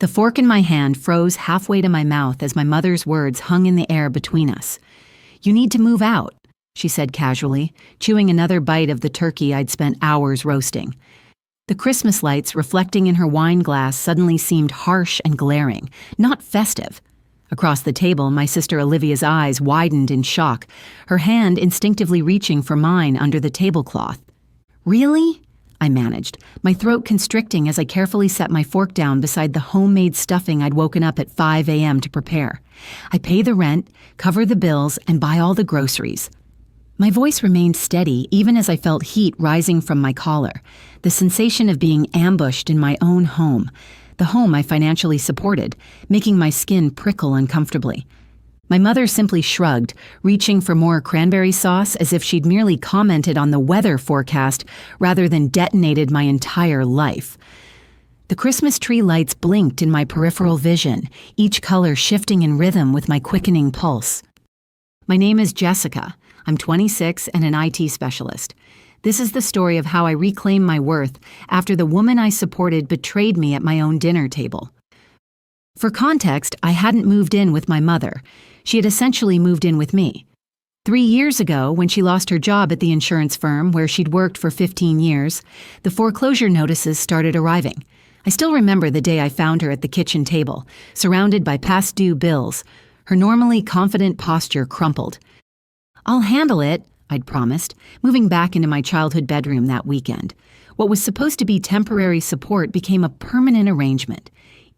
The fork in my hand froze halfway to my mouth as my mother's words hung in the air between us. "You need to move out," she said casually, chewing another bite of the turkey I'd spent hours roasting. The Christmas lights reflecting in her wine glass suddenly seemed harsh and glaring, not festive. Across the table, my sister Olivia's eyes widened in shock, her hand instinctively reaching for mine under the tablecloth. "Really?" I managed, my throat constricting as I carefully set my fork down beside the homemade stuffing I'd woken up at 5 a.m. to prepare. "I pay the rent, cover the bills, and buy all the groceries." My voice remained steady even as I felt heat rising from my collar, the sensation of being ambushed in my own home, the home I financially supported, making my skin prickle uncomfortably. My mother simply shrugged, reaching for more cranberry sauce as if she'd merely commented on the weather forecast rather than detonated my entire life. The Christmas tree lights blinked in my peripheral vision, each color shifting in rhythm with my quickening pulse. "My name is Jessica. I'm 26 and an IT specialist. This is the story of how I reclaimed my worth after the woman I supported betrayed me at my own dinner table." For context, I hadn't moved in with my mother. She had essentially moved in with me. 3 years ago, when she lost her job at the insurance firm where she'd worked for 15 years, the foreclosure notices started arriving. I still remember the day I found her at the kitchen table, surrounded by past due bills. Her normally confident posture crumpled. "I'll handle it," I'd promised, moving back into my childhood bedroom that weekend. What was supposed to be temporary support became a permanent arrangement.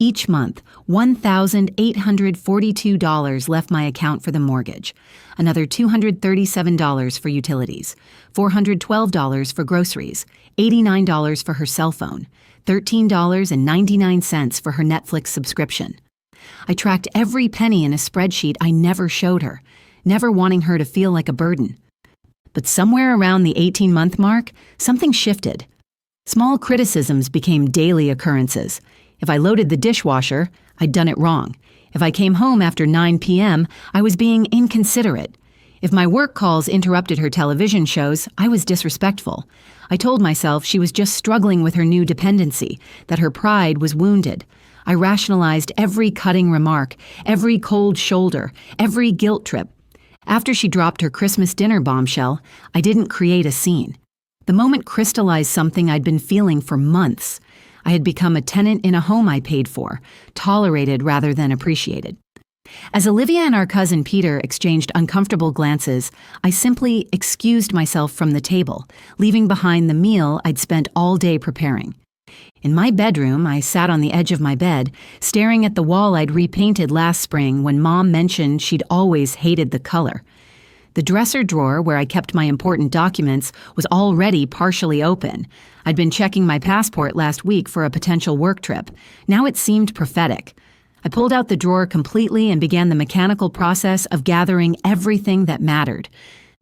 Each month, $1,842 left my account for the mortgage, another $237 for utilities, $412 for groceries, $89 for her cell phone, $13.99 for her Netflix subscription. I tracked every penny in a spreadsheet I never showed her, never wanting her to feel like a burden. But somewhere around the 18-month mark, something shifted. Small criticisms became daily occurrences. If I loaded the dishwasher, I'd done it wrong. If I came home after 9 p.m., I was being inconsiderate. If my work calls interrupted her television shows, I was disrespectful. I told myself she was just struggling with her new dependency, that her pride was wounded. I rationalized every cutting remark, every cold shoulder, every guilt trip. After she dropped her Christmas dinner bombshell, I didn't create a scene. The moment crystallized something I'd been feeling for months. I had become a tenant in a home I paid for, tolerated rather than appreciated. As Olivia and our cousin Peter exchanged uncomfortable glances, I simply excused myself from the table, leaving behind the meal I'd spent all day preparing. In my bedroom, I sat on the edge of my bed, staring at the wall I'd repainted last spring when Mom mentioned she'd always hated the color. The dresser drawer where I kept my important documents was already partially open. I'd been checking my passport last week for a potential work trip. Now it seemed prophetic. I pulled out the drawer completely and began the mechanical process of gathering everything that mattered.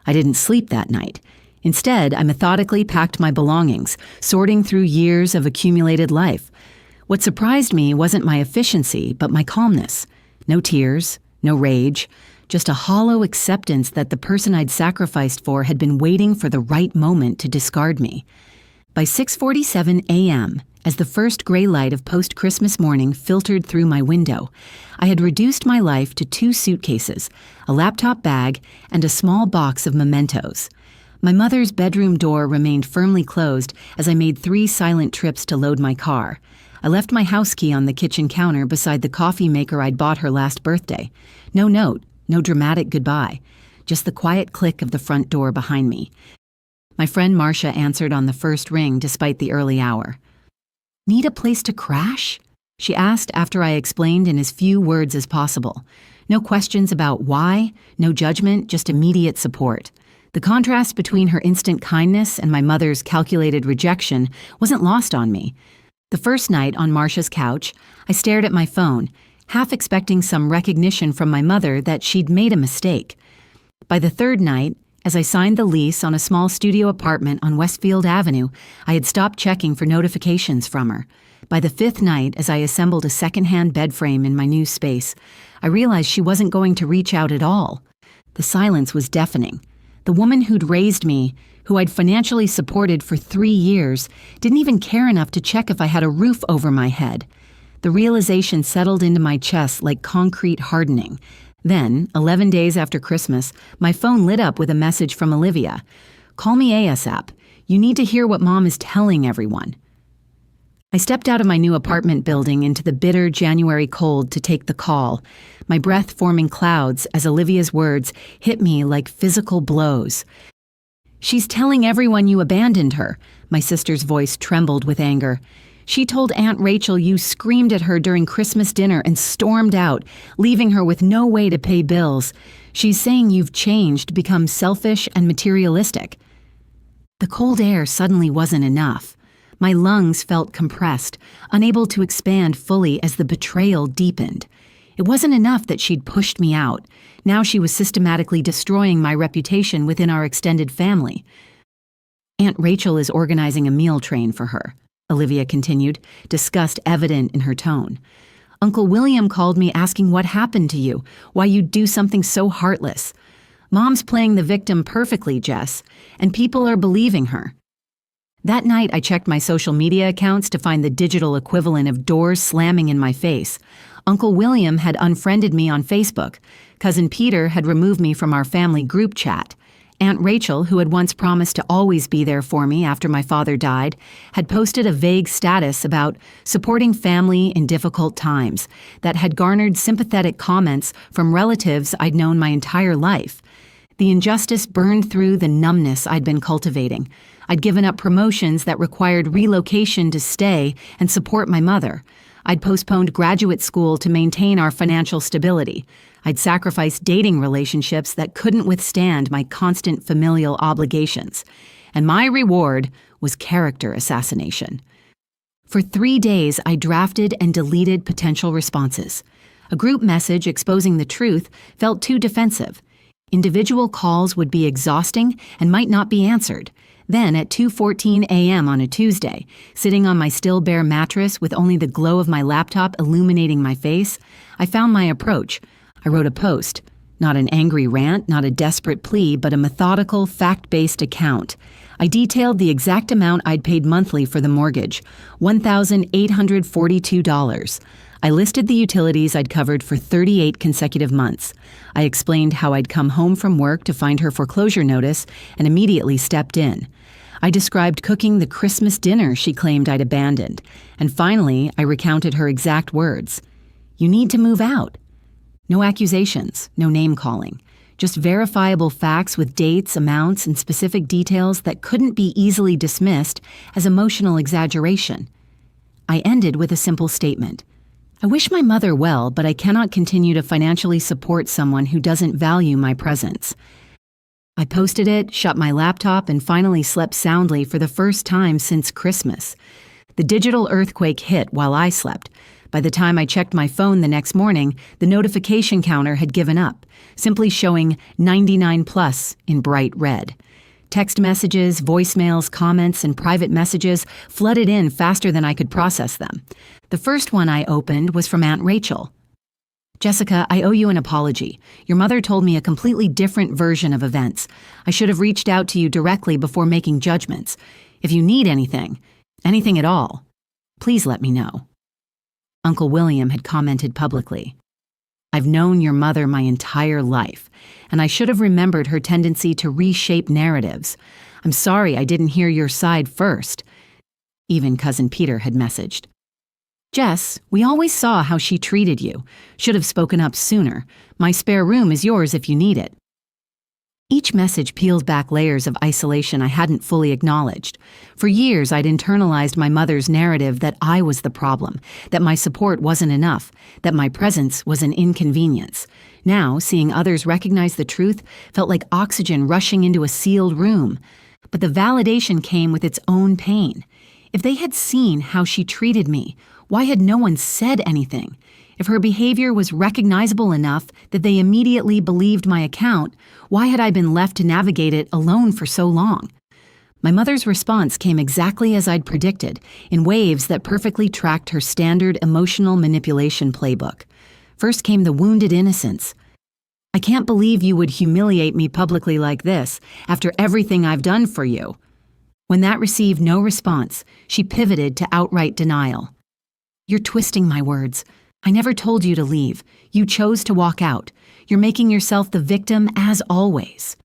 I didn't sleep that night. Instead, I methodically packed my belongings, sorting through years of accumulated life. What surprised me wasn't my efficiency, but my calmness. No tears, no rage, just a hollow acceptance that the person I'd sacrificed for had been waiting for the right moment to discard me. By 6:47 a.m., as the first gray light of post-Christmas morning filtered through my window, I had reduced my life to 2 suitcases, a laptop bag, and a small box of mementos. My mother's bedroom door remained firmly closed as I made 3 silent trips to load my car. I left my house key on the kitchen counter beside the coffee maker I'd bought her last birthday. No note, no dramatic goodbye, just the quiet click of the front door behind me. My friend Marcia answered on the first ring despite the early hour. "Need a place to crash?" she asked after I explained in as few words as possible. No questions about why, no judgment, just immediate support. The contrast between her instant kindness and my mother's calculated rejection wasn't lost on me. The first night on Marcia's couch, I stared at my phone, half expecting some recognition from my mother that she'd made a mistake. By the third night, as I signed the lease on a small studio apartment on Westfield Avenue, I had stopped checking for notifications from her. By the 5th night, as I assembled a secondhand bed frame in my new space, I realized she wasn't going to reach out at all. The silence was deafening. The woman who'd raised me, who I'd financially supported for 3 years, didn't even care enough to check if I had a roof over my head. The realization settled into my chest like concrete hardening. Then, 11 days after Christmas, my phone lit up with a message from Olivia. "Call me ASAP. You need to hear what Mom is telling everyone." I stepped out of my new apartment building into the bitter January cold to take the call, my breath forming clouds as Olivia's words hit me like physical blows. "She's telling everyone you abandoned her." My sister's voice trembled with anger. "She told Aunt Rachel you screamed at her during Christmas dinner and stormed out, leaving her with no way to pay bills. She's saying you've changed, become selfish and materialistic." The cold air suddenly wasn't enough. My lungs felt compressed, unable to expand fully as the betrayal deepened. It wasn't enough that she'd pushed me out. Now she was systematically destroying my reputation within our extended family. "Aunt Rachel is organizing a meal train for her," Olivia continued, disgust evident in her tone. "Uncle William called me asking what happened to you, why you'd do something so heartless. Mom's playing the victim perfectly, Jess, and people are believing her." That night, I checked my social media accounts to find the digital equivalent of doors slamming in my face. Uncle William had unfriended me on Facebook. Cousin Peter had removed me from our family group chat. Aunt Rachel, who had once promised to always be there for me after my father died, had posted a vague status about supporting family in difficult times that had garnered sympathetic comments from relatives I'd known my entire life. The injustice burned through the numbness I'd been cultivating. I'd given up promotions that required relocation to stay and support my mother. I'd postponed graduate school to maintain our financial stability. I'd sacrificed dating relationships that couldn't withstand my constant familial obligations. And my reward was character assassination. For 3 days, I drafted and deleted potential responses. A group message exposing the truth felt too defensive. Individual calls would be exhausting and might not be answered. Then, at 2:14 a.m. on a Tuesday, sitting on my still bare mattress with only the glow of my laptop illuminating my face, I found my approach. I wrote a post. Not an angry rant, not a desperate plea, but a methodical, fact-based account. I detailed the exact amount I'd paid monthly for the mortgage, $1,842. I listed the utilities I'd covered for 38 consecutive months. I explained how I'd come home from work to find her foreclosure notice and immediately stepped in. I described cooking the Christmas dinner she claimed I'd abandoned. And finally, I recounted her exact words. "You need to move out." No accusations, no name-calling. Just verifiable facts with dates, amounts, and specific details that couldn't be easily dismissed as emotional exaggeration. I ended with a simple statement. "I wish my mother well, but I cannot continue to financially support someone who doesn't value my presence." I posted it, shut my laptop, and finally slept soundly for the first time since Christmas. The digital earthquake hit while I slept. By the time I checked my phone the next morning, the notification counter had given up, simply showing 99 plus in bright red. Text messages, voicemails, comments, and private messages flooded in faster than I could process them. The first one I opened was from Aunt Rachel. "Jessica, I owe you an apology. Your mother told me a completely different version of events. I should have reached out to you directly before making judgments. If you need anything at all, please let me know." Uncle William had commented publicly. "I've known your mother my entire life, and I should have remembered her tendency to reshape narratives. I'm sorry I didn't hear your side first." Even Cousin Peter had messaged. "Jess, we always saw how she treated you. Should have spoken up sooner. My spare room is yours if you need it." Each message peeled back layers of isolation I hadn't fully acknowledged. For years, I'd internalized my mother's narrative that I was the problem, that my support wasn't enough, that my presence was an inconvenience. Now, seeing others recognize the truth felt like oxygen rushing into a sealed room. But the validation came with its own pain. If they had seen how she treated me, why had no one said anything? If her behavior was recognizable enough that they immediately believed my account, why had I been left to navigate it alone for so long? My mother's response came exactly as I'd predicted, in waves that perfectly tracked her standard emotional manipulation playbook. First came the wounded innocence. "I can't believe you would humiliate me publicly like this, after everything I've done for you." When that received no response, she pivoted to outright denial. You're twisting my words. I never told you to leave. You chose to walk out. You're making yourself the victim as always."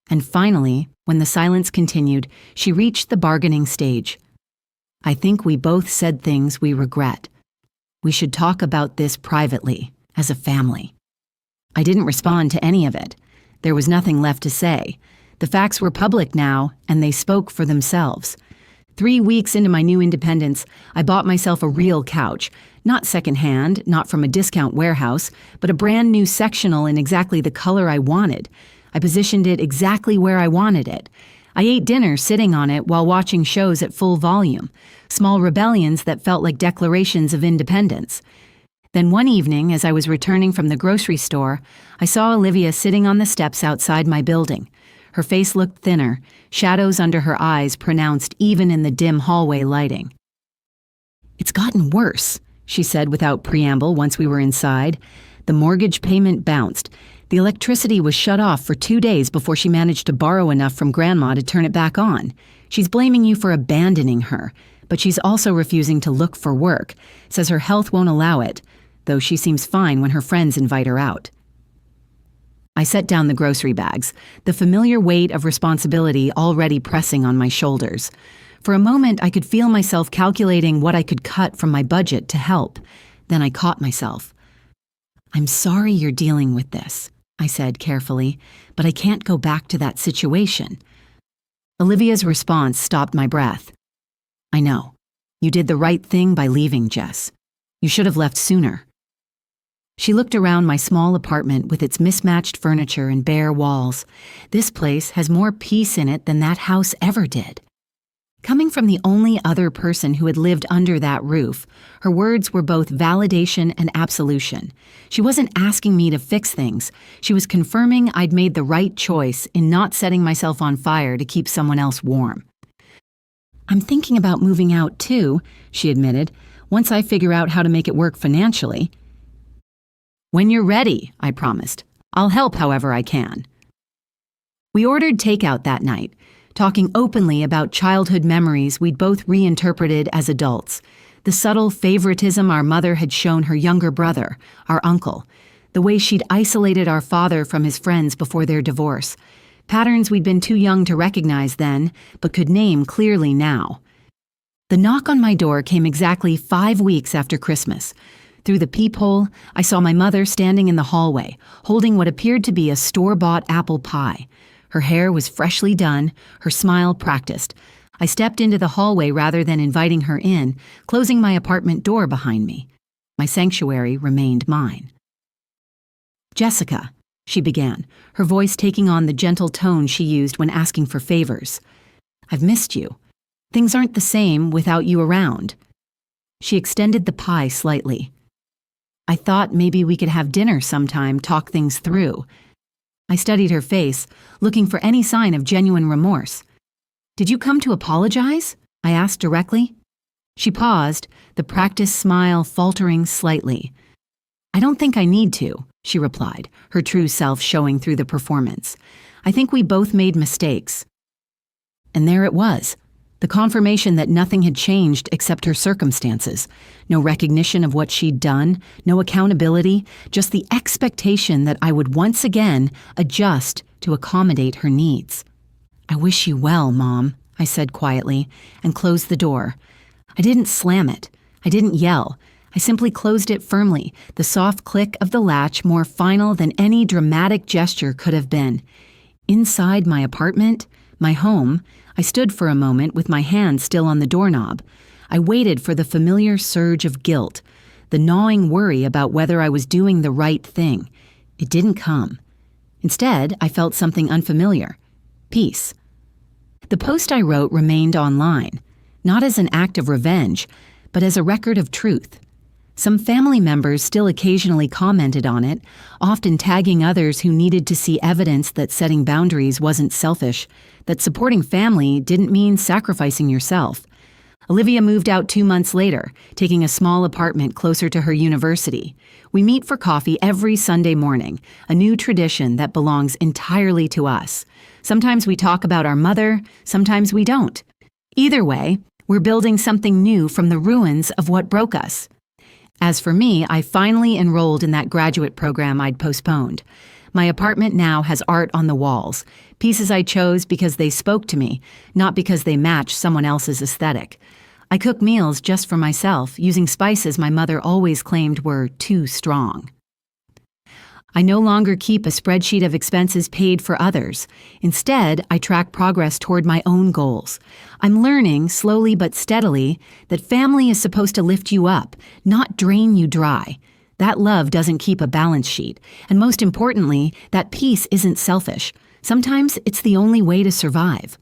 And finally, when the silence continued, she reached the bargaining stage. "I think we both said things we regret. We should talk about this privately, as a family." I didn't respond to any of it. There was nothing left to say. The facts were public now, and they spoke for themselves. 3 weeks into my new independence, I bought myself a real couch. Not secondhand, not from a discount warehouse, but a brand new sectional in exactly the color I wanted. I positioned it exactly where I wanted it. I ate dinner sitting on it while watching shows at full volume, small rebellions that felt like declarations of independence. Then one evening, as I was returning from the grocery store, I saw Olivia sitting on the steps outside my building. Her face looked thinner, shadows under her eyes pronounced even in the dim hallway lighting. "It's gotten worse," she said without preamble once we were inside. The mortgage payment bounced. The electricity was shut off for 2 days before she managed to borrow enough from Grandma to turn it back on. She's blaming you for abandoning her, but she's also refusing to look for work, says her health won't allow it, though she seems fine when her friends invite her out. I set down the grocery bags, the familiar weight of responsibility already pressing on my shoulders. For a moment, I could feel myself calculating what I could cut from my budget to help. Then I caught myself. "I'm sorry you're dealing with this," I said carefully, "but I can't go back to that situation." Olivia's response stopped my breath. "I know. You did the right thing by leaving, Jess. You should have left sooner." She looked around my small apartment with its mismatched furniture and bare walls. "This place has more peace in it than that house ever did." Coming from the only other person who had lived under that roof, her words were both validation and absolution. She wasn't asking me to fix things. She was confirming I'd made the right choice in not setting myself on fire to keep someone else warm. "I'm thinking about moving out too," she admitted, "once I figure out how to make it work financially." "When you're ready," I promised. "I'll help however I can." We ordered takeout that night, talking openly about childhood memories we'd both reinterpreted as adults, the subtle favoritism our mother had shown her younger brother, our uncle, the way she'd isolated our father from his friends before their divorce, patterns we'd been too young to recognize then, but could name clearly now. The knock on my door came exactly 5 weeks after Christmas. Through the peephole, I saw my mother standing in the hallway, holding what appeared to be a store-bought apple pie. Her hair was freshly done, her smile practiced. I stepped into the hallway rather than inviting her in, closing my apartment door behind me. My sanctuary remained mine. "Jessica," she began, her voice taking on the gentle tone she used when asking for favors. "I've missed you. Things aren't the same without you around." She extended the pie slightly. "I thought maybe we could have dinner sometime, talk things through." I studied her face, looking for any sign of genuine remorse. "Did you come to apologize?" I asked directly. She paused, the practiced smile faltering slightly. "I don't think I need to," she replied, her true self showing through the performance. "I think we both made mistakes." And there it was. The confirmation that nothing had changed except her circumstances. No recognition of what she'd done, no accountability, just the expectation that I would once again adjust to accommodate her needs. "I wish you well, Mom," I said quietly, and closed the door. I didn't slam it. I didn't yell. I simply closed it firmly, the soft click of the latch more final than any dramatic gesture could have been. Inside my apartment, my home, I stood for a moment with my hand still on the doorknob. I waited for the familiar surge of guilt, the gnawing worry about whether I was doing the right thing. It didn't come. Instead, I felt something unfamiliar. Peace. The post I wrote remained online, not as an act of revenge, but as a record of truth. Some family members still occasionally commented on it, often tagging others who needed to see evidence that setting boundaries wasn't selfish, that supporting family didn't mean sacrificing yourself. Olivia moved out 2 months later, taking a small apartment closer to her university. We meet for coffee every Sunday morning, a new tradition that belongs entirely to us. Sometimes we talk about our mother, sometimes we don't. Either way, We're building something new from the ruins of what broke us. As for me, I finally enrolled in that graduate program I'd postponed. My apartment now has art on the walls, pieces I chose because they spoke to me, not because they match someone else's aesthetic. I cook meals just for myself, using spices my mother always claimed were too strong. I no longer keep a spreadsheet of expenses paid for others. Instead, I track progress toward my own goals. I'm learning, slowly but steadily, that family is supposed to lift you up, not drain you dry. That love doesn't keep a balance sheet. And most importantly, that peace isn't selfish. Sometimes it's the only way to survive.